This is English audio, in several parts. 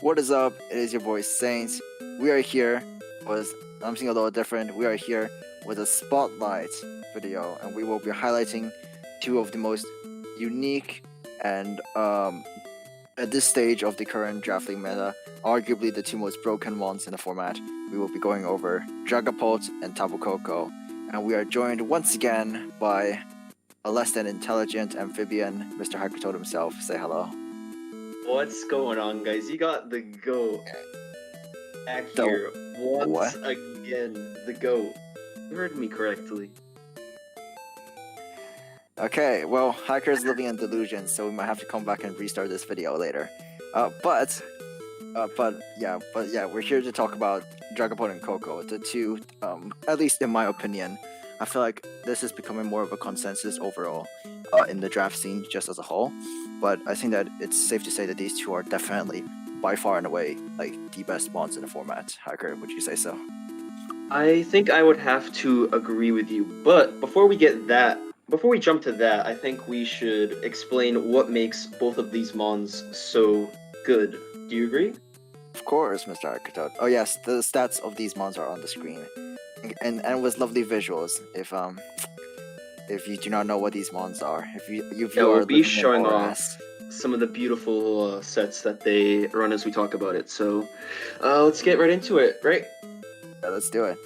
What is up? It is your boy Saints. We are here with something a little different. We are here with a spotlight video, and we will be highlighting two of the most unique and at this stage of the current drafting meta, arguably the two most broken ones in the format. We will be going over Dragapult and Koko, and we are joined once again by a less than intelligent amphibian, Mr. Hypertoad himself. Say hello. What's going on, guys? You got the GOAT back So, here once what? again. The GOAT. You heard me correctly. Okay, well, Hacker's living in delusion, so we might have to come back and restart this video later. But yeah, we're here to talk about Dragapult and Koko, the two, at least in my opinion. I feel like this is becoming more of a consensus overall in the draft scene just as a whole. But I think that it's safe to say that these two are definitely, by far and away, like the best bonds in the format. Hacker, would you say so? I think I would have to agree with you. But before we jump to that, I think we should explain what makes both of these mons so good. Do you agree? Of course, Mr. Architect. Oh yes, the stats of these mons are on the screen, and with lovely visuals. If you do not know what these mons are, if you We'll are be living in showing OS, off some of the beautiful sets that they run as we talk about it. So, let's get right into it, right? yeah, let's do it.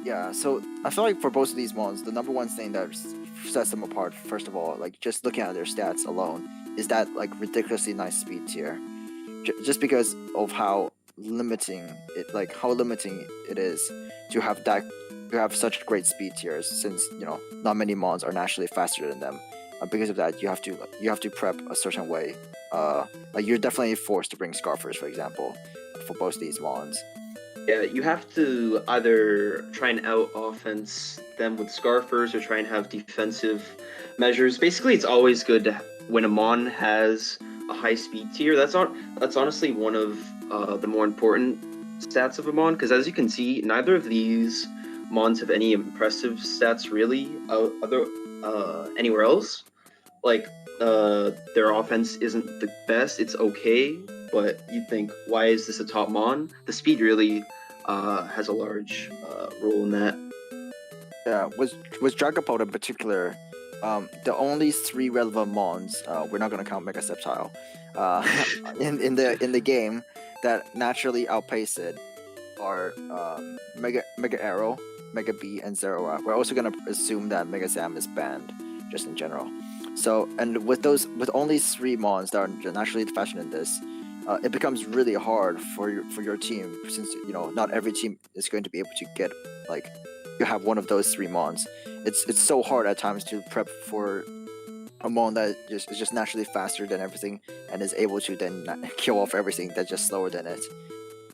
Yeah. So I feel like for both of these mons, the number one thing that sets them apart, first of all, like just looking at their stats alone, is that like ridiculously nice speed tier. Just because of how limiting it is to have such great speed tiers, since not many mons are naturally faster than them. Because of that, you have to prep a certain way. Like you're definitely forced to bring Scarfers, for example, for both these mons. Yeah, you have to either try and out offense them with Scarfers or try and have defensive measures. Basically, it's always good to when a mon has a high speed tier. That's honestly one of the more important stats of a mon, because as you can see, neither of these mons have any impressive stats really anywhere else. Like their offense isn't the best. It's okay, but you'd think, why is this a top mon? The speed really has a large role in that. Yeah, was Dragapult in particular, the only three relevant mons, we're not gonna count Mega Sceptile, in the game that naturally outpace it are Mega Arrow, Mega B, and Zero. We're also gonna assume that Mega Sam is banned, just in general. So, and with only three mons that are naturally fashioned in this, it becomes really hard for your team, since not every team is going to be able to get like you have one of those three mons. It's so hard at times to prep for a mon that is just naturally faster than everything and is able to then kill off everything that's just slower than it.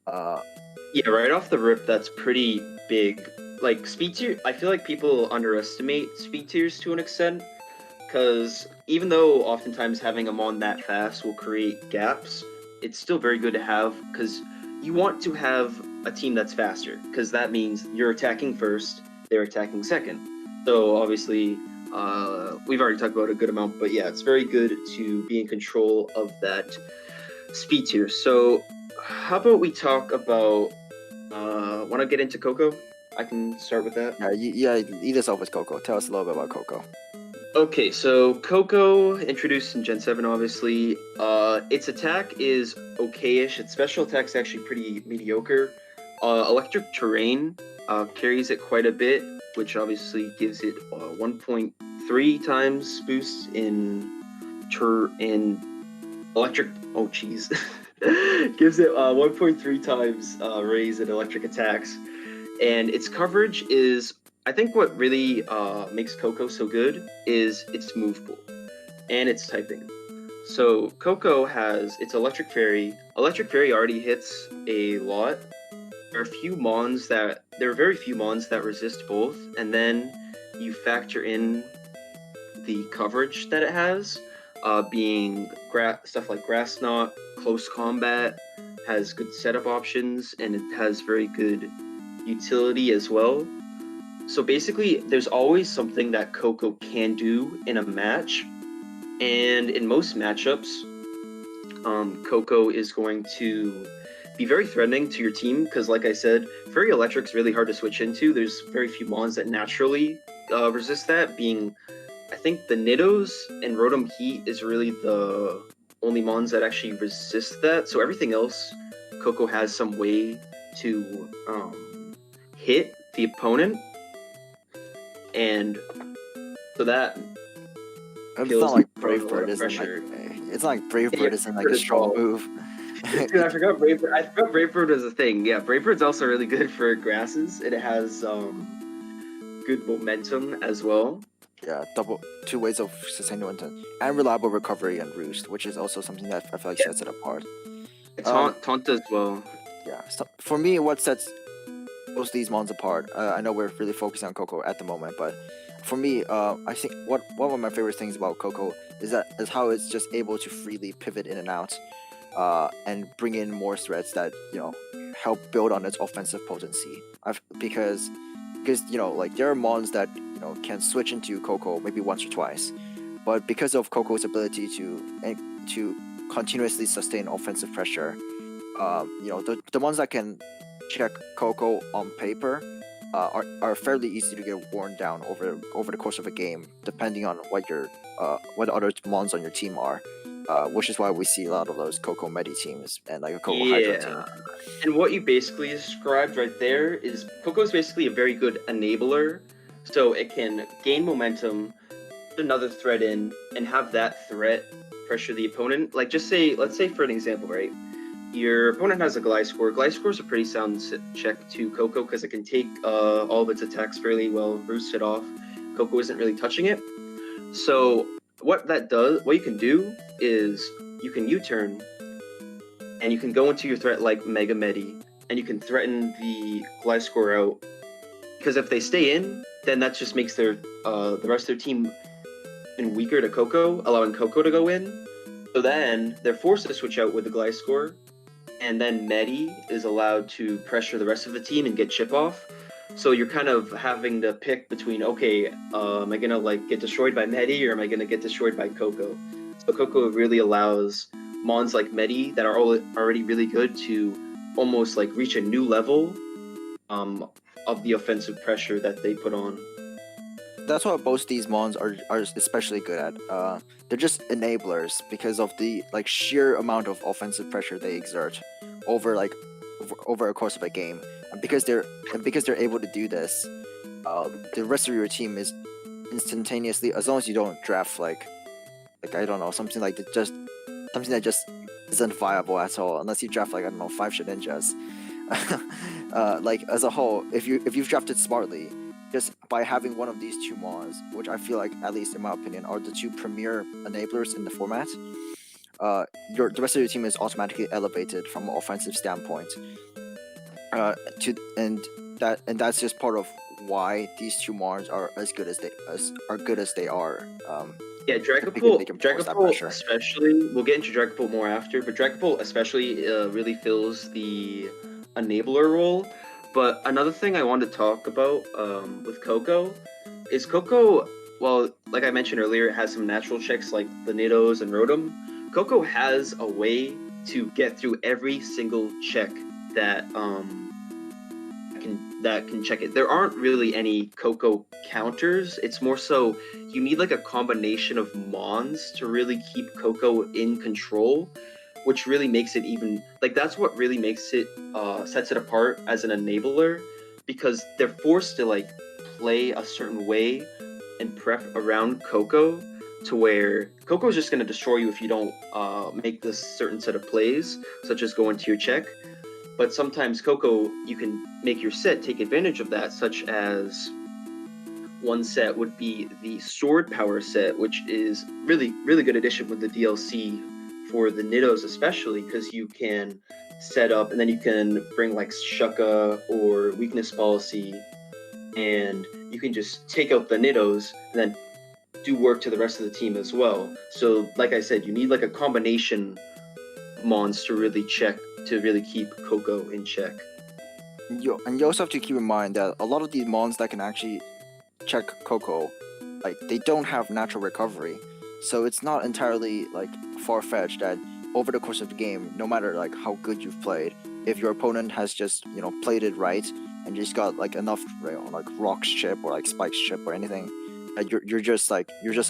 Yeah, right off the rip, that's pretty big. Like speed tier, I feel like people underestimate speed tiers to an extent, because even though oftentimes having a mon that fast will create gaps, it's still very good to have, because you want to have a team that's faster, because that means you're attacking first, they're attacking second. So obviously, we've already talked about a good amount, but yeah, it's very good to be in control of that speed tier. So how about we talk about, want to get into Koko? I can start with that. Lead us off with Koko. Tell us a little bit about Koko. Okay, so Koko, introduced in Gen 7, obviously. Its attack is okayish. Its special attack is actually pretty mediocre. Electric Terrain carries it quite a bit, which obviously gives it 1.3 times boost in electric. Oh, jeez. Gives it 1.3 times raise in electric attacks. And its coverage is, I think what really makes Koko so good is its move pool and its typing. So Koko has its Electric Fairy. Electric Fairy already hits a lot. There are very few mons that resist both, and then you factor in the coverage that it has, being stuff like Grass Knot, Close Combat, has good setup options, and it has very good utility as well. So basically, there's always something that Koko can do in a match, and in most matchups, Koko is going to be very threatening to your team because, like I said, Fairy Electric's really hard to switch into. There's very few mons that naturally resist that. Being, I think the Nidos and Rotom Heat is really the only mons that actually resist that. So everything else, Koko has some way to hit the opponent, and so that It's not kills like throwing Brave a lot Bird of isn't like pressure. it's not like Brave Yeah, Bird isn't like Bird a as strong well. move. Dude, I forgot Brave Bird. I forgot Brave Bird was a thing. Yeah, Brave Bird's also really good for grasses. It has good momentum as well. Yeah, double two ways of sustained momentum and reliable recovery and roost, which is also something that I feel like Yeah, sets it apart. Um, Taunt as well. yeah. So for me, what sets most of these mons apart? I know we're really focusing on Koko at the moment, but for me, I think one of my favorite things about Koko is how it's just able to freely pivot in and out, and bring in more threats that help build on its offensive potency. Because like there are mons that can switch into Koko maybe once or twice, but because of Koko's ability to continuously sustain offensive pressure, the ones that can check Koko on paper are fairly easy to get worn down over the course of a game, depending on what other mons on your team are. Which is why we see a lot of those Koko Medi teams and like a Koko Hydro team. Yeah. And what you basically described right there is Koko's basically a very good enabler. So it can gain momentum, put another threat in, and have that threat pressure the opponent. Like let's say for an example, right? Your opponent has a Gliscor. Gliscor is a pretty sound check to Koko because it can take all of its attacks fairly well, roost it off. Koko isn't really touching it. So what you can do is you can U-turn and you can go into your threat like Mega Medi, and you can threaten the Gliscor out. Because if they stay in, then that just makes the rest of their team even weaker to Koko, allowing Koko to go in. So then they're forced to switch out with the Gliscor, and then Medi is allowed to pressure the rest of the team and get chip off. So you're kind of having to pick between, okay, am I gonna like get destroyed by Medi or am I gonna get destroyed by Koko? So Koko really allows mons like Medi that are already really good to almost like reach a new level of the offensive pressure that they put on. That's what both these mons are especially good at. They're just enablers because of the like sheer amount of offensive pressure they exert over over a course of a game, and because they're able to do this, the rest of your team is instantaneously, as long as you don't draft like I don't know, something that just isn't viable at all unless you draft like I don't know 5 Shedinjas. Like as a whole, if you've drafted smartly, just by having one of these two mons, which I feel like, at least in my opinion, are the two premier enablers in the format, the rest of your team is automatically elevated from an offensive standpoint. To and that's just part of why these two mons are as good as they are. Yeah, Because they can force that Dragapult pressure. especially. We'll get into Dragapult more after, but Dragapult especially really fills the enabler role. But another thing I wanted to talk about with Koko is Koko. Well, like I mentioned earlier, it has some natural checks like the Nidos and Rotom. Koko has a way to get through every single check that can check it. There aren't really any Koko counters. It's more so you need like a combination of mons to really keep Koko in control, which really makes it even like that's what really makes it sets it apart as an enabler because they're forced to like play a certain way and prep around Koko to where Koko's just going to destroy you if you don't make this certain set of plays, such as go into your check. But sometimes Koko, you can make your set take advantage of that, such as one set would be the Sword Power set, which is really, really good addition with the DLC for the Nidos especially, because you can set up and then you can bring like Shucka or Weakness Policy, and you can just take out the Nidos and then do work to the rest of the team as well. So like I said, you need like a combination mons to really keep Koko in check. You also have to keep in mind that a lot of these mons that can actually check Koko, like they don't have natural recovery, so it's not entirely like far-fetched that over the course of the game, no matter like how good you've played, if your opponent has just played it right and just got like enough like rocks chip or like spikes chip or anything, you're just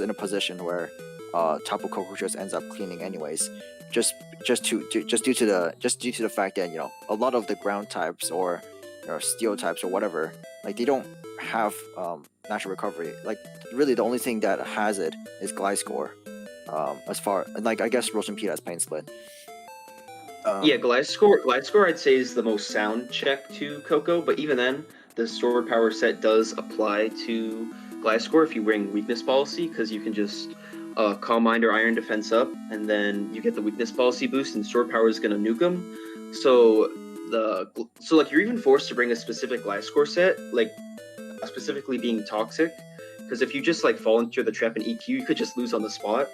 in a position where Tapu Koko just ends up cleaning anyways. Just due to the fact that a lot of the ground types or steel types or whatever, like they don't have natural recovery. Like really the only thing that has it is Gliscor. As far like I guess Rose and Pete has Pain Split. Yeah, Gliscor I'd say is the most sound check to Koko, but even then, the sword power set does apply to Gliscor if you bring weakness policy, because you can just Calm Mind or Iron Defense up, and then you get the weakness policy boost, and sword power is gonna nuke him. So like you're even forced to bring a specific Gliscor set, like specifically being toxic, because if you just like fall into the trap and EQ, you could just lose on the spot.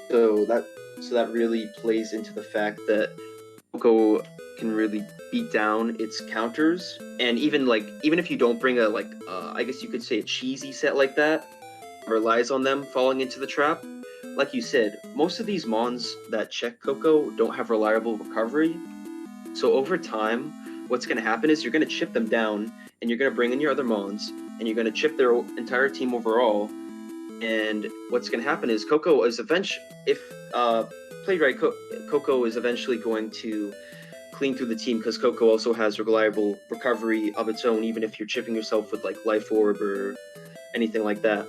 So that really plays into the fact that Koko can really beat down its counters, and even if you don't bring a I guess you could say a cheesy set like that, relies on them falling into the trap. Like you said, most of these mons that check Koko don't have reliable recovery, so over time, what's going to happen is you're going to chip them down, and you're going to bring in your other mons, and you're going to chip their entire team overall. And what's going to happen is Koko is if played right, Koko is eventually going to clean through the team, because Koko also has reliable recovery of its own, even if you're chipping yourself with like Life Orb or anything like that.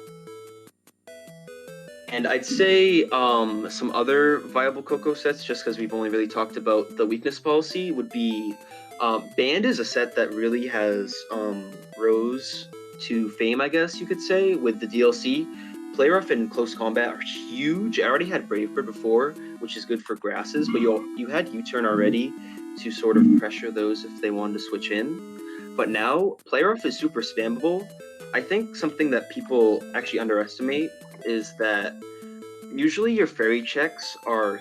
And I'd say some other viable Koko sets, just because we've only really talked about the weakness policy, would be Band is a set that really has rose to fame, I guess you could say, with the DLC. Play rough and close combat are huge. I already had Bravebird before, which is good for grasses, but you had U-turn already to sort of pressure those if they wanted to switch in. But now, play rough is super spammable. I think something that people actually underestimate is that usually your fairy checks are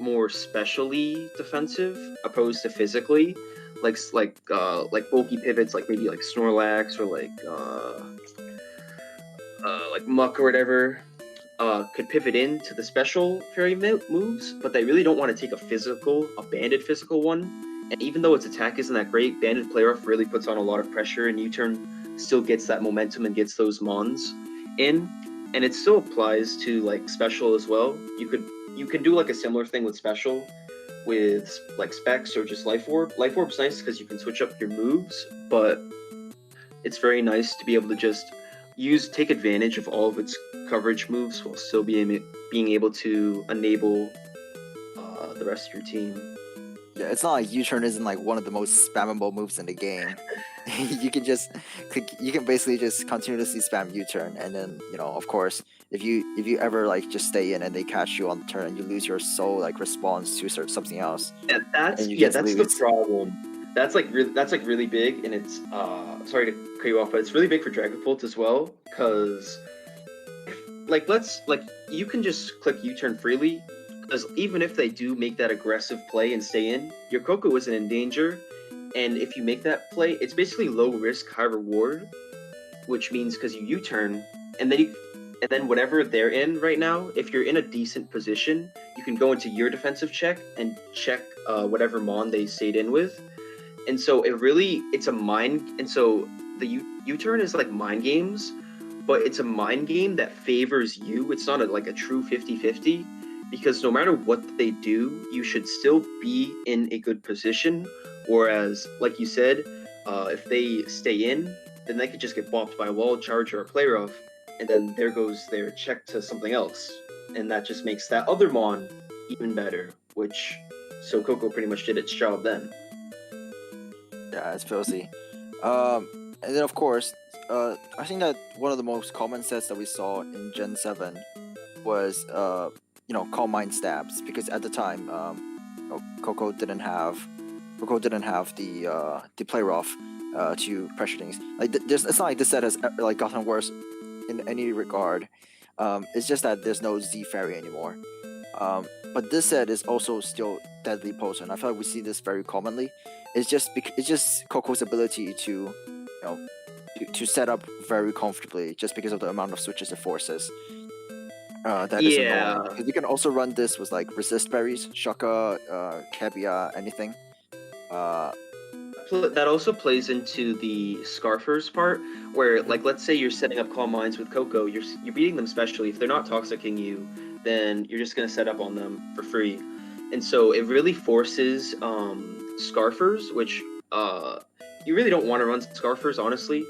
more specially defensive opposed to physically, like bulky pivots, like maybe like Snorlax or like Muck or whatever, could pivot into the special fairy moves, but they really don't want to take a banded physical one. And even though its attack isn't that great, banded play rough really puts on a lot of pressure, and U-turn still gets that momentum and gets those mons in. And it still applies to like special as well. You can do like a similar thing with special with like specs or just life orb. Life orb's nice because you can switch up your moves, but it's very nice to be able to just take advantage of all of its coverage moves while still being able to enable the rest of your team. Yeah, it's not like U-turn isn't like one of the most spammable moves in the game. You can just you can basically just continuously spam U-turn, and then of course if you ever like just stay in and they catch you on the turn and you lose your soul like response to something else. Yeah, that's the problem. That's really big, and it's sorry to cut you off, but it's really big for Dragapult as well, because you can just click U-turn freely, because even if they do make that aggressive play and stay in, your Koko isn't in danger, and if you make that play, it's basically low risk, high reward, which means because you U-turn, and then whatever they're in right now, if you're in a decent position, you can go into your defensive check and check whatever mon they stayed in with. And so it's a mind, and so the U-turn is like mind games, but it's a mind game that favors you. It's not like a true 50-50, because no matter what they do, you should still be in a good position. Whereas, like you said, if they stay in, then they could just get bopped by a wall charge or a play rough, and then there goes their check to something else. And that just makes that other mon even better, so Koko pretty much did its job then. Yeah, it's filthy. And then of course, I think that one of the most common sets that we saw in Gen 7 was Calm Mind stabs, because at the time Koko didn't have the play rough to pressure things. Like it's not like this set has like gotten worse in any regard. It's just that there's no Z fairy anymore. But this set is also still deadly potent. I feel like we see this very commonly. It's just Koko's ability to to set up very comfortably, just because of the amount of switches it forces. That is annoying. Yeah. 'Cause you can also run this with like resist berries, shaka, cabia, anything. That also plays into the scarfers part, where Mhm. like let's say you're setting up calm minds with Koko, you're beating them specially. If they're not toxicking you, then you're just gonna set up on them for free, and so it really forces scarfers, which you really don't want to run scarfers honestly.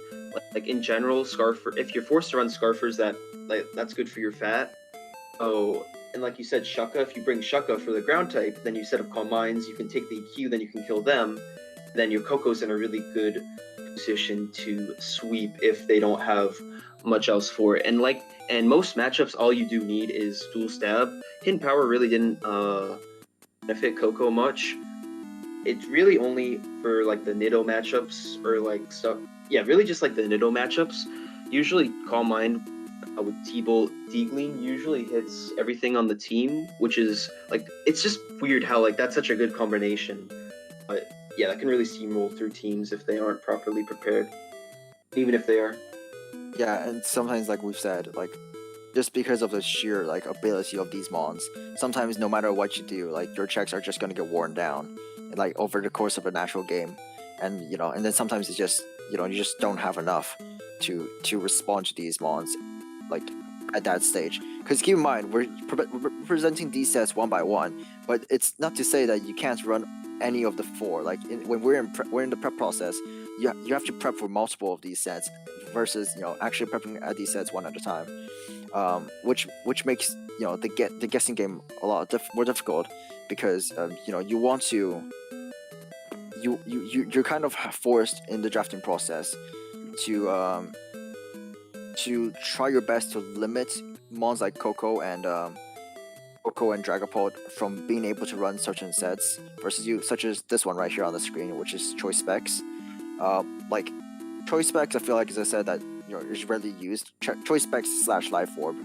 Like in general, scarfer if you're forced to run scarfers, that's good for your fat. Oh, and like you said, Shucka, if you bring Shucka for the ground type, then you set up Calm Minds, you can take the EQ, then you can kill them. Then your Coco's in a really good position to sweep if they don't have much else for it. And most matchups, all you do need is dual stab. Hidden Power really didn't benefit Coco much. It's really only for like the Nido matchups or like stuff. Yeah, really just like the Nido matchups. Usually Calm Mind with T-Bolt Deagling usually hits everything on the team, which is like it's just weird how like that's such a good combination. But yeah, that can really steamroll through teams if they aren't properly prepared, even if they are. Yeah, and sometimes like we've said, like just because of the sheer like ability of these mons, sometimes no matter what you do, like your checks are just gonna get worn down, like over the course of a natural game, and and then sometimes it's just you just don't have enough to respond to these mons, like at that stage. Because keep in mind, we're presenting these sets one by one, but it's not to say that you can't run any of the four. Like when we're in the prep process, you have to prep for multiple of these sets versus actually prepping at these sets one at a time, which makes the guessing game a lot more difficult because you want to you're kind of forced in the drafting process to try your best to limit mons like Koko and Dragapult from being able to run certain sets versus you, such as this one right here on the screen, which is choice specs. Like choice specs, I feel like, as I said, that is rarely used. Choice specs slash life orb,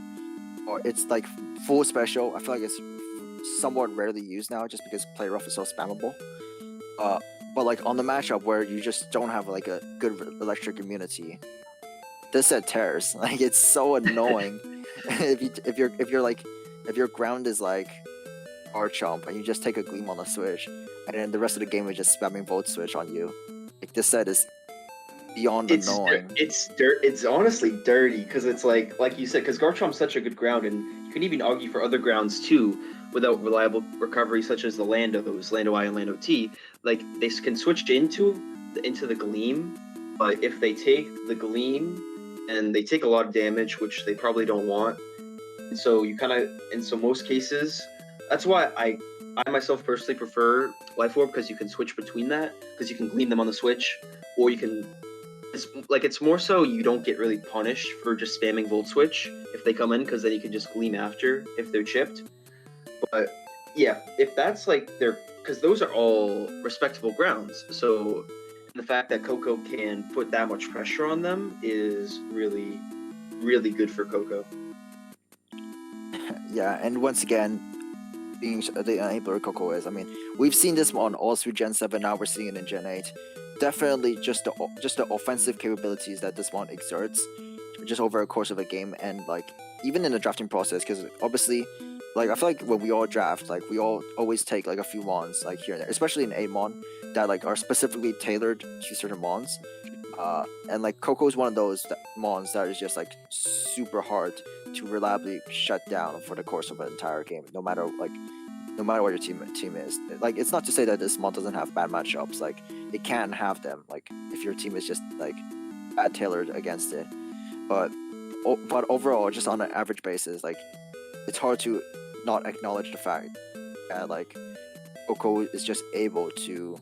or it's like full special. I feel like it's somewhat rarely used now, just because play rough is so spammable. But like on the matchup where you just don't have like a good electric immunity, this set tears. Like it's so annoying. if your ground is like Archomp and you just take a Gleam on the switch, and then the rest of the game is just spamming Volt Switch on you. Like this set is beyond annoying. It's honestly dirty because it's like you said, because Garchomp's such a good ground, and you can even argue for other grounds too without reliable recovery, such as the Landos, Lando I and Lando T. Like they can switch into the Gleam, but if they take the Gleam and they take a lot of damage, which they probably don't want, and so most cases, that's why I myself personally prefer Life Orb, because you can switch between that, because you can Gleam them on the switch, or you can it's more so you don't get really punished for just spamming Volt Switch if they come in, because then you can just Gleam after if they're chipped. But yeah, if that's like because those are all respectable grounds. So the fact that Koko can put that much pressure on them is really, really good for Koko. Yeah, and once again, being the enabler Koko is. I mean, we've seen this on all through Gen 7. Now we're seeing it in Gen 8. Definitely, just the offensive capabilities that this one exerts, just over a course of a game, and like even in the drafting process, because obviously, like I feel like when we all draft, like we all always take like a few mons like here and there, especially in 8mon that like are specifically tailored to certain mons. And like Koko is one of those mons that is just like super hard to reliably shut down for the course of an entire game, no matter what your team is. Like it's not to say that this mon doesn't have bad matchups. Like it can have them. Like if your team is just like bad tailored against it, but overall, just on an average basis, like it's hard to not acknowledge the fact that like Koko is just able to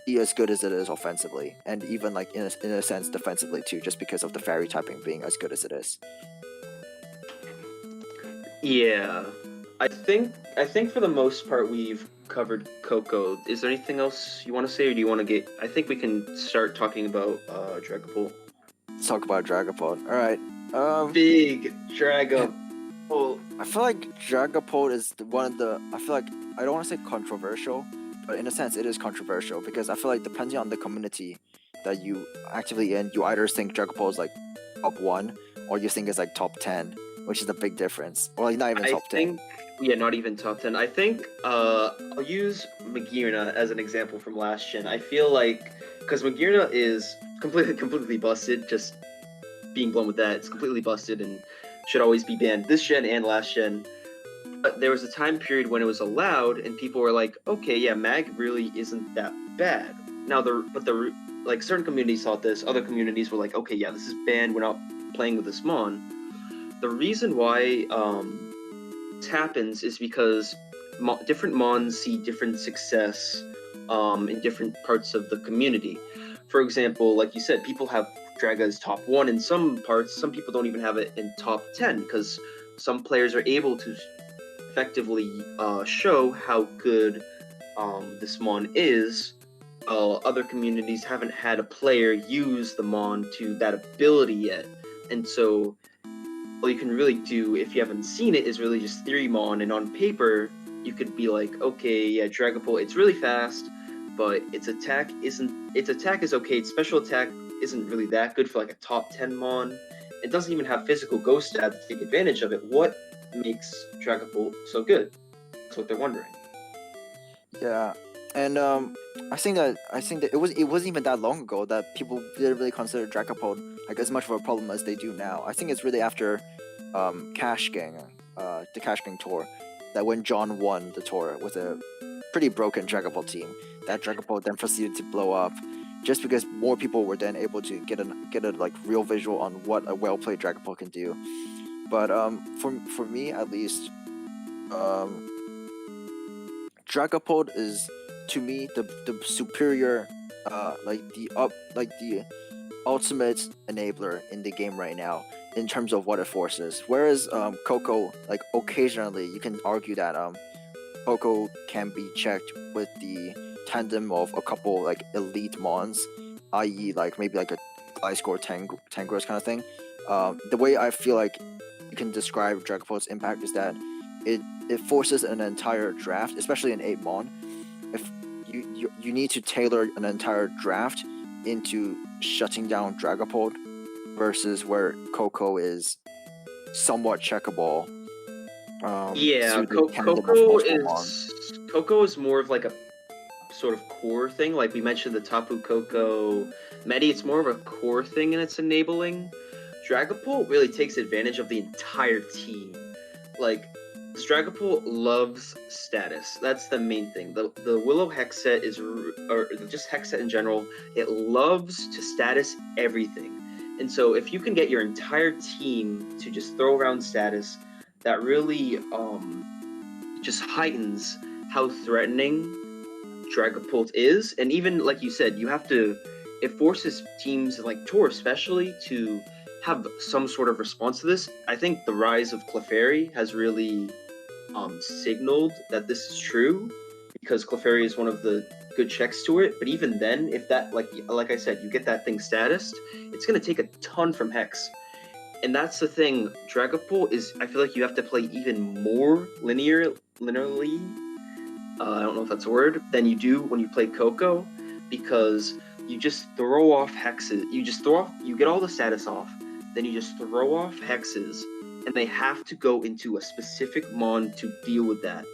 be as good as it is offensively, and even like in a sense defensively too, just because of the fairy typing being as good as it is. Yeah, I think for the most part we've covered Koko. Is there anything else you want to say, or do you want to get? I think we can start talking about Dragapult. Let's talk about Dragapult. All right. Big Dragapult. I feel like Dragapult is one of the. I feel like I don't want to say controversial, but in a sense it is controversial because I feel like depending on the community that you actively in, you either think Dragapult is like top 1 or you think it's like top 10. which is a big difference. Well, not even I top 10. think, yeah, not even top 10. I think I'll use Magirna as an example from last gen. I feel like because Magirna is completely busted. Just being blunt with that, it's completely busted and should always be banned this gen and last gen. But there was a time period when it was allowed, and people were like, okay, yeah, Mag really isn't that bad. Now the like certain communities thought this, other communities were like, okay, yeah, this is banned. We're not playing with this mon. The reason why this happens is because different mons see different success in different parts of the community. For example, like you said, people have Draga as top 1 in some parts. Some people don't even have it in top 10 because some players are able to effectively show how good this mon is. Other communities haven't had a player use the mon to that ability yet, and so all you can really do if you haven't seen it is really just theory mon, and on paper you could be like, okay, yeah, Dragapult, it's really fast, but its attack is okay. Its special attack isn't really that good for like a top 10 mon. It doesn't even have physical ghost stab to take advantage of it. What makes Dragapult so good? That's what they're wondering. Yeah, and I think that it wasn't even that long ago that people didn't really consider Dragapult like as much of a problem as they do now. I think it's really after Cash Gang, the Cash Gang tour, that when John won the tour with a pretty broken Dragapult team, that Dragapult then proceeded to blow up, just because more people were then able to get a like real visual on what a well played Dragapult can do. But for me at least, Dragapult is to me the superior like the ultimate enabler in the game right now in terms of what it forces. Whereas Koko, like occasionally you can argue that Koko can be checked with the tandem of a couple like elite mons, i.e. like maybe like a Ice Core Tangros kind of thing. The way I feel like you can describe Dragapult's impact is that it forces an entire draft, especially in 8 mon. If you need to tailor an entire draft into shutting down Dragapult versus where Koko is somewhat checkable. Yeah, To the tandem of multiple mons. Koko is more of like a sort of core thing. Like we mentioned, the Tapu Koko Medi, it's more of a core thing in its enabling. Dragapult really takes advantage of the entire team. Like Dragapult loves status. That's the main thing. The Willow Hex set is, or just Hex set in general, it loves to status everything. And so if you can get your entire team to just throw around status, that really just heightens how threatening Dragapult is. And even like you said, it forces teams like Tor especially to have some sort of response to this. I think the rise of Clefairy has really signaled that this is true, because Clefairy is one of the good checks to it. But even then, if that, like I said, you get that thing statused, it's gonna take a ton from Hex. And that's the thing. Dragapult is, I feel like you have to play even more linearly. I don't know if that's a word, than you do when you play Koko, because you just throw off hexes. You get all the status off, then you just throw off hexes, and they have to go into a specific mon to deal with that.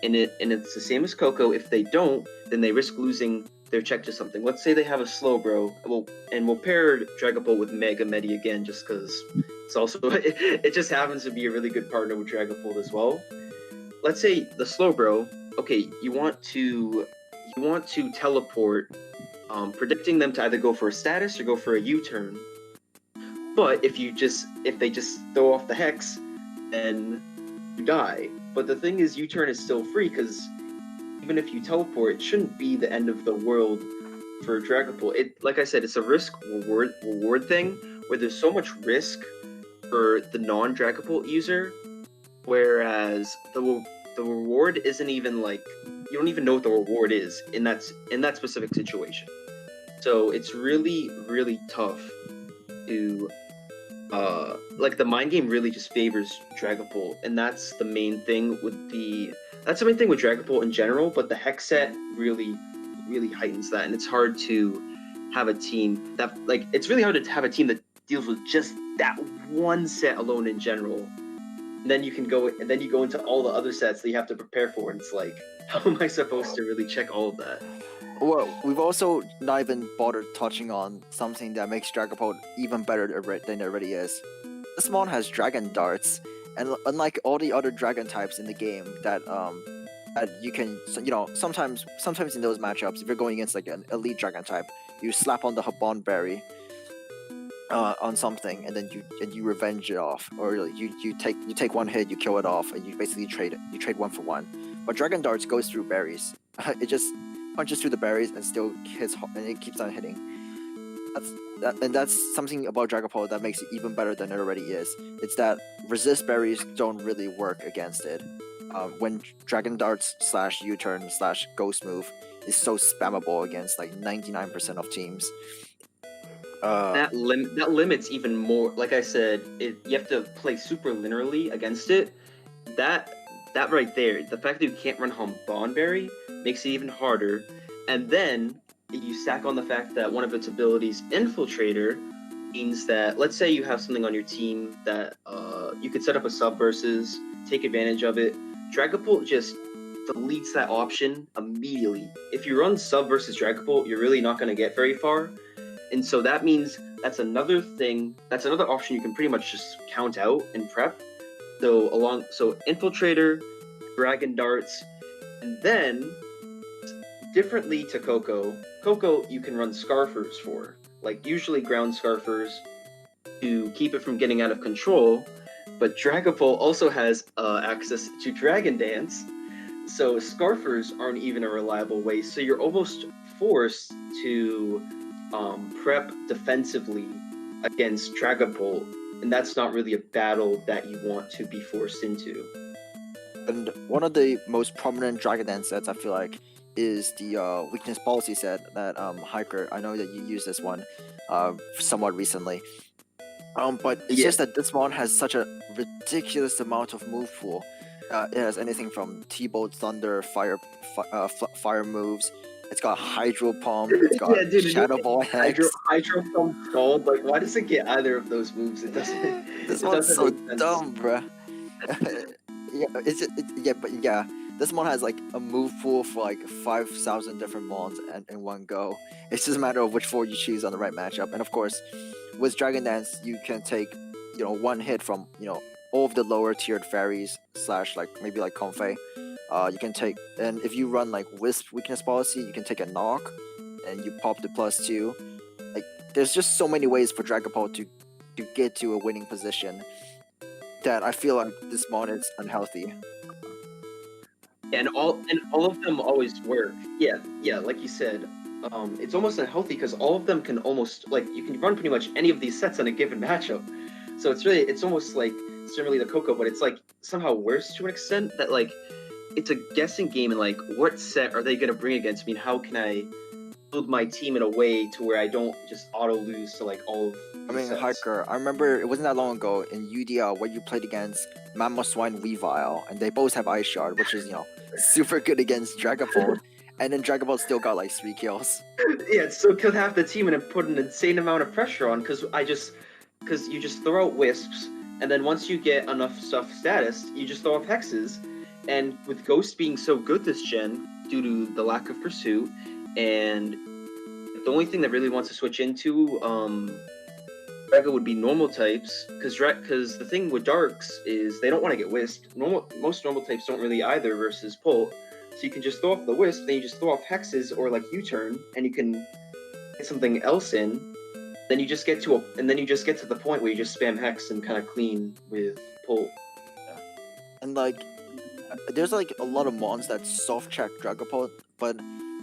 And it's the same as Koko. If they don't, then they risk losing their check to something. Let's say they have a Slowbro, we'll pair Dragapult with Mega Medi again, just because it's also it just happens to be a really good partner with Dragapult as well. Let's say the Slowbro. Okay, you want to teleport, predicting them to either go for a status or go for a U-turn. But if they just throw off the hex, then you die. But the thing is, U-turn is still free, because even if you teleport, it shouldn't be the end of the world for Dragapult. Like I said, it's a risk reward thing where there's so much risk for the non-Dragapult user, whereas the reward isn't even like, you don't even know what the reward is in that specific situation. So it's really, really tough to like the mind game really just favors Dragapult, and that's the main thing with Dragapult in general. But the Hex set really, really heightens that, and it's hard to have a team that, like, it's really hard to have a team that deals with just that one set alone in general. And then you can go, and then you go into all the other sets that you have to prepare for, and it's like, how am I supposed to really check all of that? Well, we've also not even bothered touching on something that makes Dragapult even better than it already is. This mon has dragon darts, and unlike all the other dragon types in the game that you can, sometimes in those matchups, if you're going against like an elite dragon type, you slap on the Habon berry on something, and then you revenge it off, or you take one hit, you kill it off, and you basically trade 1-for-1. But dragon darts goes through berries. It just punches through the berries and still hits, and it keeps on hitting. That's something about Dragapult that makes it even better than it already is. It's that resist berries don't really work against it. When Dragon Darts / U-turn / Ghost Move is so spammable against like 99% of teams. That limits even more. Like I said, you have to play super linearly against it. That right there, the fact that you can't run home Bondberry makes it even harder. And then you stack on the fact that one of its abilities, Infiltrator, means that, let's say you have something on your team that you could set up a sub versus, take advantage of it. Dragapult just deletes that option immediately. If you run sub versus Dragapult, you're really not going to get very far. And so that means that's another option you can pretty much just count out and prep. So Infiltrator, Dragon Darts, and then differently to Koko you can run Scarfers for, like usually ground Scarfers to keep it from getting out of control. But Dragapult also has access to Dragon Dance, so Scarfers aren't even a reliable way. So you're almost forced to prep defensively against Dragapult, and that's not really a battle that you want to be forced into. And one of the most prominent Dragon Dance sets, I feel like, is the weakness policy set that Hiker. I know that you used this one somewhat recently. But it's just that this mon has such a ridiculous amount of move pool. It has anything from T-Bolt, Thunder, Fire moves. It's got Hydro Pump. It's got Shadow Ball Hex. Hydro Pump Scald. Like, why does it get either of those moves? It doesn't. This one's so dumb, bruh. This mon has like a move pool for like 5,000 different mons in one go. It's just a matter of which 4 you choose on the right matchup. And of course, with Dragon Dance, you can take, one hit from, all of the lower tiered fairies / like maybe like Comfey. You can take, and if you run like Wisp weakness policy, you can take a knock, and you pop the +2. Like, there's just so many ways for Dragapult to get to a winning position that I feel like this mon is unhealthy. And all of them always work. Yeah, like you said, it's almost unhealthy because all of them can almost, like, you can run pretty much any of these sets in a given matchup. So it's almost like similarly to Koko, but it's like somehow worse to an extent that, like, it's a guessing game, and like, what set are they going to bring against me? And how can I build my team in a way to where I don't just auto lose to like all of sets? Hiker, I remember it wasn't that long ago in UDL where you played against Mamoswine Weavile, and they both have Ice Shard, which is, super good against Dragapult. And then Dragapult still got like 3 kills. Yeah, it still killed half the team and it put an insane amount of pressure on, because you just throw out Wisps, and then once you get enough stuff status, you just throw off Hexes. And with Ghost being so good this gen, due to the lack of Pursuit, and the only thing that really wants to switch into Draga would be normal types, because the thing with Darks is they don't want to get Wisped. Most normal types don't really either versus Pult. So you can just throw off the Wisp, then you just throw off Hexes or like U-turn, and you can get something else in. Then you just get to the point where you just spam Hex and kind of clean with Pult. And like, there's like a lot of mons that soft check Dragapult, but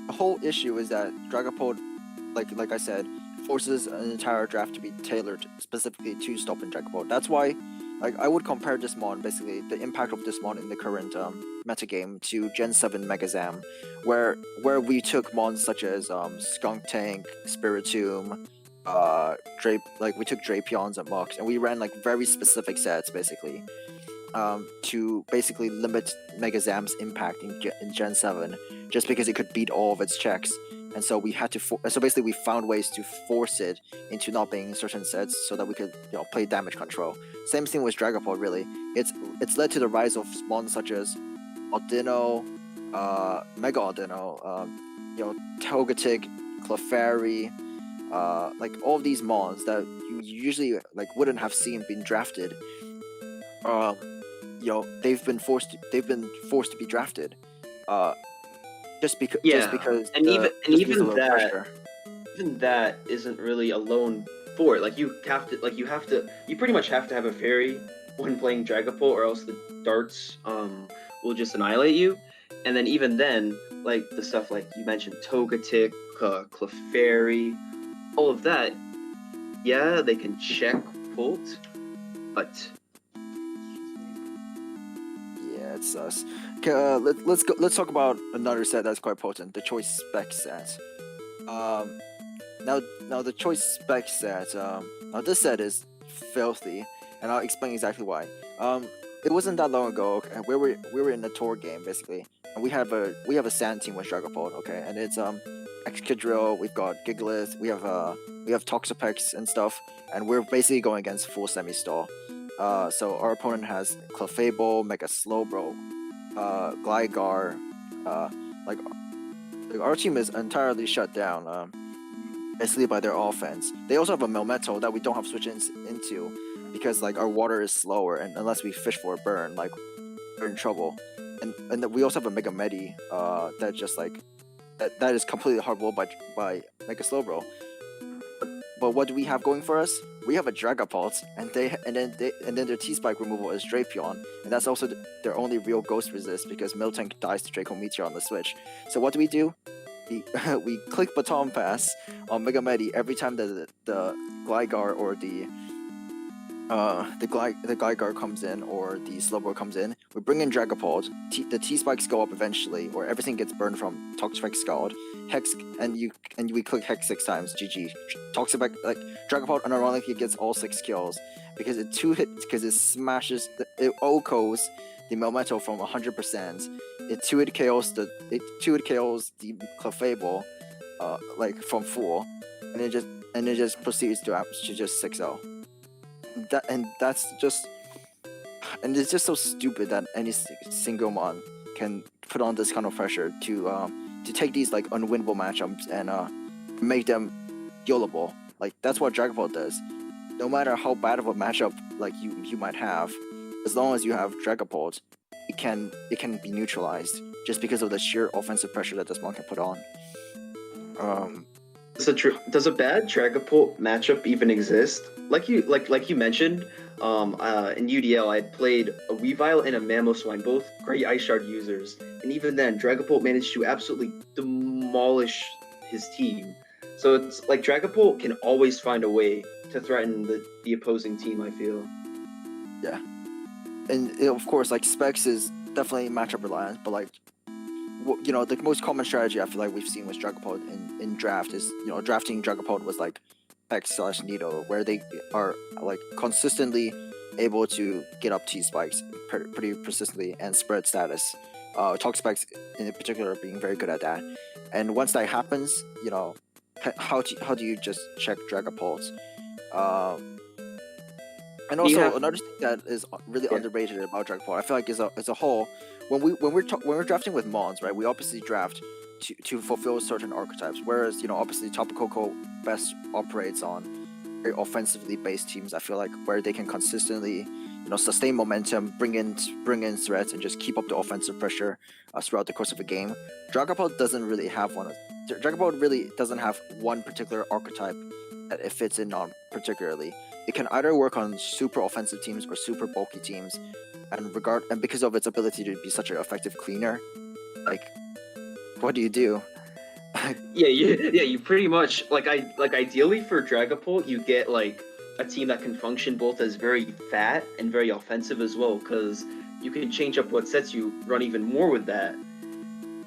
the whole issue is that Dragapult, like I said, forces an entire draft to be tailored specifically to stopping Dragapult. That's why, like, I would compare this mon, basically the impact of this mon in the current metagame, to Gen 7 Megazam, where we took mons such as Skunk Tank, Spiritomb, we took Drapions and Mux, and we ran like very specific sets basically. To basically limit Megazam's impact in Gen 7, just because it could beat all of its checks. and so we had to. So basically, we found ways to force it into not being in certain sets so that we could play damage control. Same thing with Dragapult. Really, it's led to the rise of mons such as Audino, Mega Audino, Togetic, Clefairy, like all of these mons that you usually like wouldn't have seen being drafted. They've been forced to be drafted. Just because and because of the pressure. even that isn't really alone for it. Like you pretty much have to have a fairy when playing Dragapult, or else the darts will just annihilate you. And then even then, like the stuff like you mentioned, Togetic, Clefairy, all of that, yeah, they can check Pult, but yeah, it's us. Okay, let's talk about another set that's quite potent, the choice spec set. Now the choice spec set. Now this set is filthy, and I'll explain exactly why. It wasn't that long ago. Okay, we were in a tour game basically, and we have a sand team with Dragapult. Okay, and it's Excadrill. We've got Gigalith. We have Toxapex and stuff, and we're basically going against full semi-stall. So our opponent has Clefable, Mega Slowbro, Gligar. Like our team is entirely shut down. Basically by their offense. They also have a Melmetal that we don't have switch into because like our water is slower, and unless we fish for a burn, like we're in trouble. And we also have a Mega Medi that just like that is completely hardballed by Mega Slowbro. But what do we have going for us? We have a Dragapult, and then their T-Spike removal is Drapion, and that's also their only real Ghost Resist because Miltank dies to Draco Meteor on the switch. So what do? We click Baton Pass on Mega Medi every time the Gligar or the Gligar comes in or the Slowbro comes in. We bring in Dragapult. The T-Spikes go up eventually, or everything gets burned from Toxapex Scald. Hex, and we click Hex 6 times. GG. Toxapex, like Dragapult unironically gets all 6 kills because it smashes it OHKOs the Melmetal from 100%. It 2-hit KOs the Clefable, like from full, and it just proceeds to just 6-0. It's just so stupid that any single mon can put on this kind of pressure to take these like unwinnable matchups and make them dealable. Like that's what Dragapult does. No matter how bad of a matchup like you might have, as long as you have Dragapult, it can be neutralized just because of the sheer offensive pressure that this mon can put on. Does a bad Dragapult matchup even exist? Like you mentioned, in UDL I played a Weavile and a Mamoswine, both great Ice Shard users, and even then Dragapult managed to absolutely demolish his team. So it's like Dragapult can always find a way to threaten the opposing team, I feel. Yeah. And of course, like Specs is definitely matchup reliant, but like the most common strategy I feel like we've seen with Dragapult in draft is drafting Dragapult with like Hex/Nido, where they are like consistently able to get up T-Spikes pretty persistently and spread status. Toxapex in particular being very good at that. And once that happens, how do you just check Dragapult? And also another thing that is really underrated about Dragapult, I feel like as a whole, when we're drafting with mons, right? We obviously draft to fulfill certain archetypes. Whereas obviously Tapu Koko best operates on very offensively based teams. I feel like where they can consistently sustain momentum, bring in threats, and just keep up the offensive pressure throughout the course of a game. Dragapult doesn't really have one. Dragapult really doesn't have one particular archetype that it fits in on particularly. It can either work on super offensive teams or super bulky teams, and because of its ability to be such an effective cleaner, like, what do you do? You pretty much like ideally for Dragapult you get like a team that can function both as very fat and very offensive as well, because you can change up what sets you run even more with that.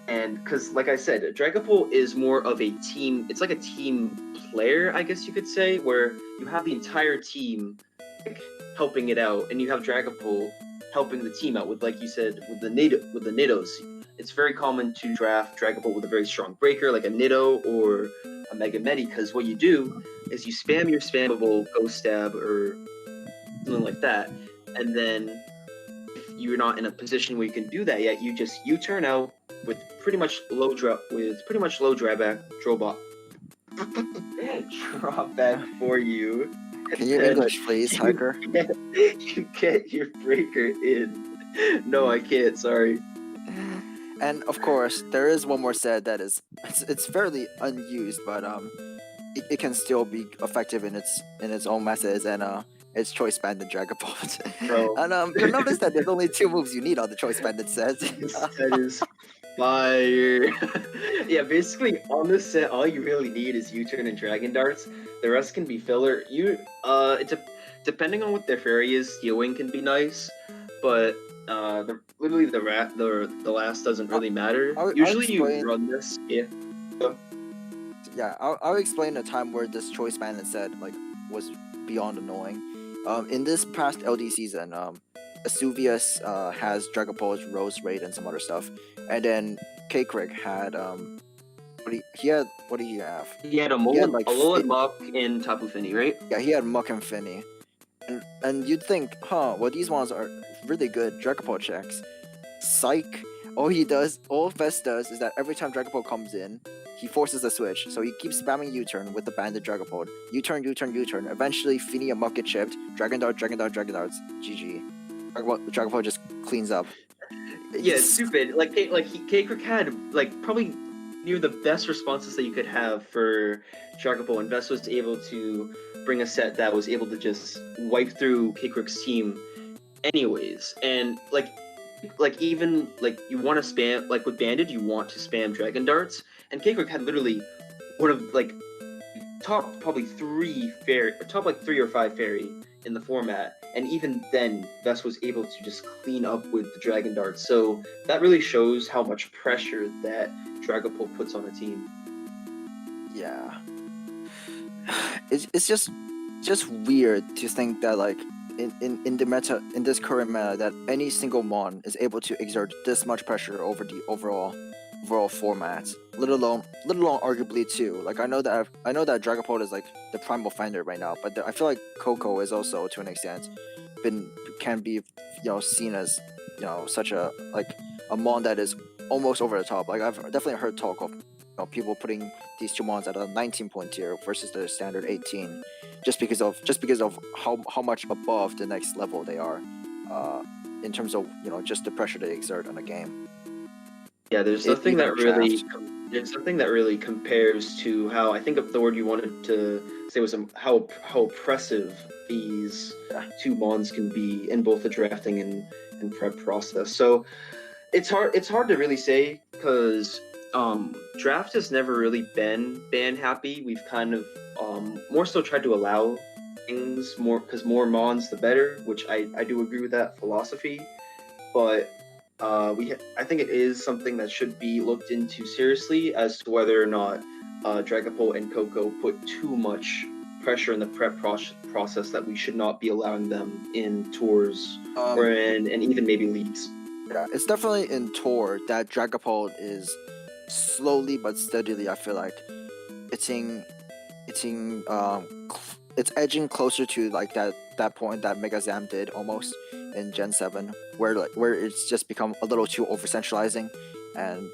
And because like I said, Dragapult is more of a team. It's like a team player, I guess you could say, where you have the entire team like helping it out, and you have Dragapult helping the team out with, like you said, with the Nidos. it's very common to draft Dragapult with a very strong breaker, like a Nitto or a Mega Medi, because what you do is you spam your spammable Ghost Stab or something like that, and then if you're not in a position where you can do that yet, you just U-turn out with pretty much low drawback, drawback for you. Can you And English, please, Hiker? you get your breaker in. No, I can't. Sorry. And of course, there is one more set that it's fairly unused, but it can still be effective in its own methods, and it's choice banded Dragapult. Bro. And you'll notice that there's only 2 moves you need on the choice banded set. This set is fire. Yeah, basically on this set, all you really need is U-turn and Dragon Darts. The rest can be filler. Depending on what their fairy is, Steel Wing can be nice, but literally the last doesn't really matter. I'll Usually explain. you run this. Yeah. Yeah, I'll explain a time where this choice banded set was beyond annoying. In this past LD season, Asuvius has Dragapult, Rose Raid, and some other stuff, and then K-Crick had what did he have? He had a like, Alolan Muck and Tapu Fini, right? Yeah, he had Muck and Finny, and you'd think, well, these ones are really good Dragapult checks. Psych. All Vest does is that every time Dragapult comes in, he forces a switch, so he keeps spamming U-turn with the banded Dragapult. U-turn, U-turn, U-turn. Eventually, Fini and Muck get chipped. Dragon Dart, Dragon Dart, Dragon Darts. GG. Dragapult just cleans up. Yeah, it's stupid. K-Crick had probably near the best responses that you could have for Dragapult, and Vest was able to bring a set that was able to just wipe through K-Crick's team anyways. And even you want to spam with Banded, you want to spam Dragon Darts, and K-Crick had literally one of top 3 or 5 fairy in the format, and even then Vest was able to just clean up with the Dragon Darts. So that really shows how much pressure that Dragapult puts on a team. Yeah, it's just weird to think that in the meta, in this current meta, that any single mon is able to exert this much pressure over the overall format, let alone arguably 2. I know that Dragapult is the primal fender right now, but I feel like Koko is also, to an extent, can be seen as such a mon that is almost over the top. I've definitely heard talk of people putting these 2 mons at a 19-point tier versus the standard 18, just because of how much above the next level they are, in terms of just the pressure they exert on a game. Yeah, there's nothing that really compares to how, I think the word you wanted to say was how oppressive these 2 mons can be in both the drafting and prep process. So it's hard to really say, because draft has never really been ban happy. We've kind of more so tried to allow things more, because more mons the better, which I do agree with that philosophy, but I think it is something that should be looked into seriously as to whether or not Dragapult and Koko put too much pressure in the prep process that we should not be allowing them in tours or in and even maybe leagues. Yeah, it's definitely in tour that Dragapult is slowly but steadily, I feel like it's edging closer to that point that Mega Zam did almost in Gen 7, where it's just become a little too over centralizing, and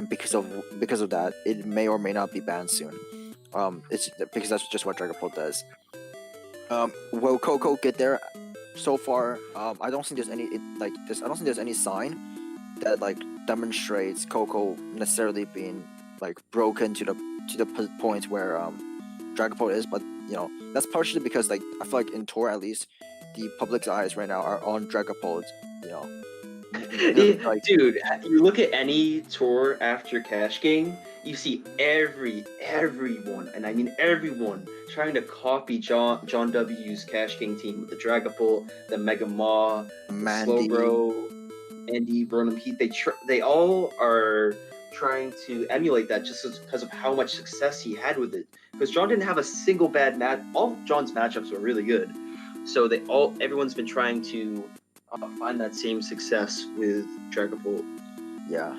because of that, it may or may not be banned soon. It's because that's just what Dragapult does. Will Koko get there? So far, I don't think there's any I don't think there's any sign that demonstrates Koko necessarily being broken to the point where Dragapult is, but that's partially because I feel like in tour, at least, the public's eyes right now are on Dragapult. Dude, you look at any tour after Cash Game, you see everyone, and I mean everyone, trying to copy John W's Cash Game team with the Dragapult, the Mega Maw, the Slowbro, Andy, Burnham Heat. They all are trying to emulate that just because of how much success he had with it. Because John didn't have a single bad match. All of John's matchups were really good. So everyone's been trying to find that same success with Dragapult. Yeah,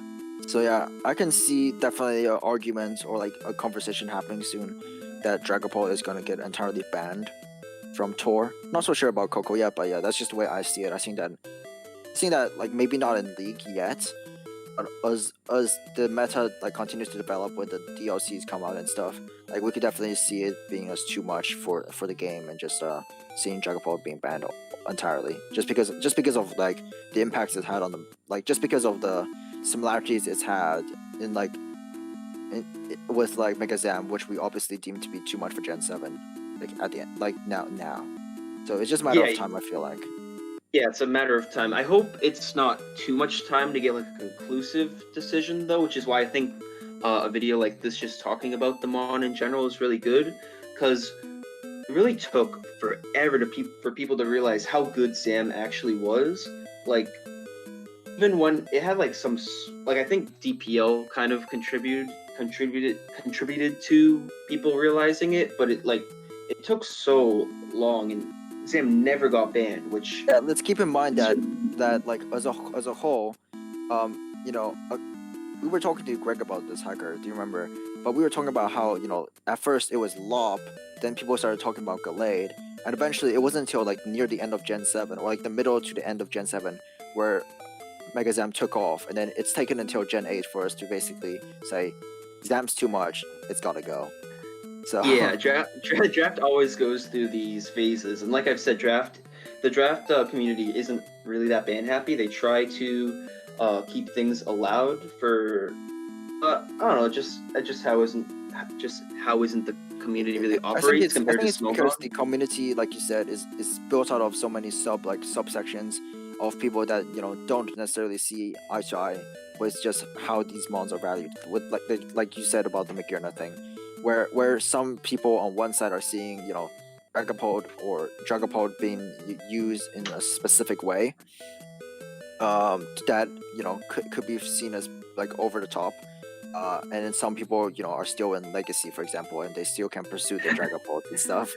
So yeah, I can see definitely an argument or like a conversation happening soon that Dragapult is gonna get entirely banned from Tour. Not so sure about Koko yet, but yeah, that's just the way I see it. I think that like maybe not in League yet, but as the meta like continues to develop with the DLCs come out and stuff, like we could definitely see it being as too much for the game and just seeing Dragapult being banned entirely just because of like the impacts it had on them, like just because of the similarities it's had in like with like Mega Zam, which we obviously deem to be too much for Gen 7, like at the end, like now. So it's just a matter Yeah, of time, I feel like. yeah, it's a matter of time. I hope it's not too much time to get like a conclusive decision though, which is why I think a video like this just talking about the Mon in general is really good, because it really took forever for people to realize how good Sam actually was. Like even when it had like like I think DPL kind of contributed to people realizing it, but it took so long and Sam never got banned, which Yeah, let's keep in mind that like as a whole, you know, we were talking to Greg about this, hacker. Do you remember? But we were talking about how at first it was Lop, then people started talking about Gallade, and eventually it wasn't until like near the end of Gen 7 or like the middle to the end of Gen 7 where Mega Zam took off, and then it's taken until Gen 8 for us to basically say Zam's too much, it's gotta go. So yeah, draft always goes through these phases, and like I've said, the draft community isn't really that ban happy. They try to keep things allowed for I don't know, just how isn't the community really operates I compared think to it's because Snowball. the community, like you said, is built out of so many subsections of people that don't necessarily see eye to eye with just how these mons are valued. With like you said about the McGurna thing, where some people on one side are seeing Dragapult being used in a specific way, that could be seen as like over the top. And then some people, are still in Legacy, for example, and they still can pursue the Dragapult and stuff.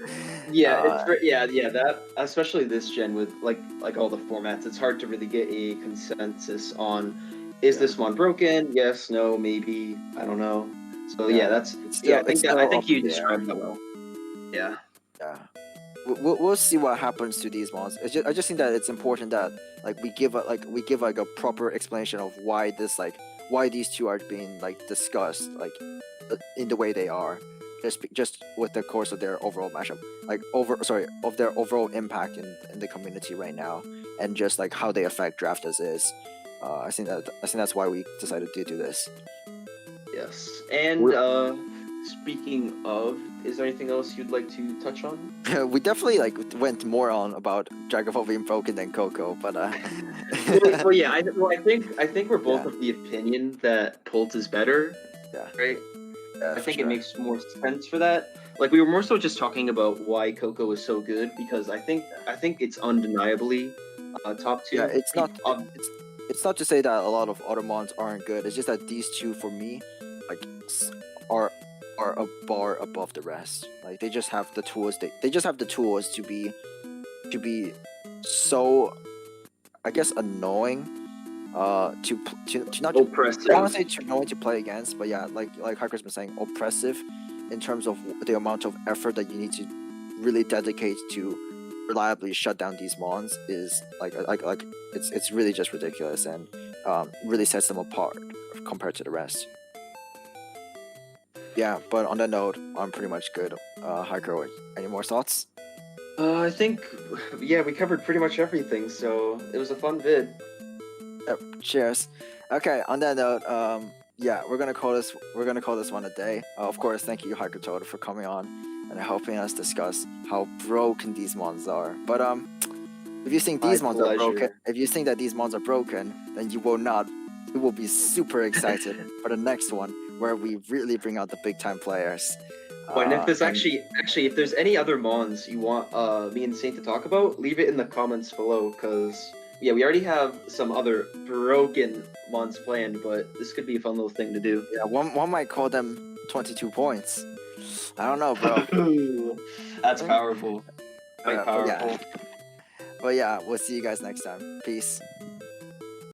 Yeah, Uh, yeah, that especially this gen with like all the formats, it's hard to really get a consensus on is yeah, this one broken? Yes, no, maybe, I don't know. So yeah, yeah. that's It's yeah, still it's I still up think in you the air. described that well. Yeah. Yeah, we'll see what happens to these mons. I just think that it's important that like we give like a proper explanation of why these two are being like discussed like in the way they are, just with the course of their overall matchup, like of their overall impact in the community right now, and just like how they affect draft as is. I think that's why we decided to do this. Yes. And We speaking of, is there anything else you'd like to touch on? we definitely like went more on about Dragapult being broken than Coco, but Well, yeah, I think we're both yeah, of the opinion that Pult is better, yeah, right? yeah, I for think it sure. makes more sense for that. Like we were more so just talking about why Coco is so good because I think it's undeniably top Yeah, two. it's not to say that a lot of other mons aren't good. It's just that these two, for me, like are a bar above the rest. Like they just have the tools. They just have the tools to be so, I guess, annoying. To not. I don't want Oppressive. to say too annoying to play against, but yeah, like Harker's been saying, oppressive in terms of the amount of effort that you need to really dedicate to reliably shut down these mons is like it's really just ridiculous, and really sets them apart compared to the rest. Yeah, but on that note, I'm pretty much good. Hiker, any more thoughts? I think yeah, we covered pretty much everything, so it was a fun vid. Yep, cheers. Okay, on that note, yeah, we're gonna call this one a day. Of course, thank you, Hiker Toad, for coming on and helping us discuss how broken these mons are. But if you think My these mons are broken, pleasure. if you think that these mons are broken, then you will not. You will be super excited for the next one, where we really bring out the big time players. Oh, and if there's And actually if there's any other mons you want me and Saint to talk about, leave it in the comments below because yeah, we already have some other broken mons planned, but this could be a fun little thing to do. yeah, one might call them 22 points. I don't know, bro. That's powerful. Quite But yeah, powerful. we'll see you guys next time. Peace.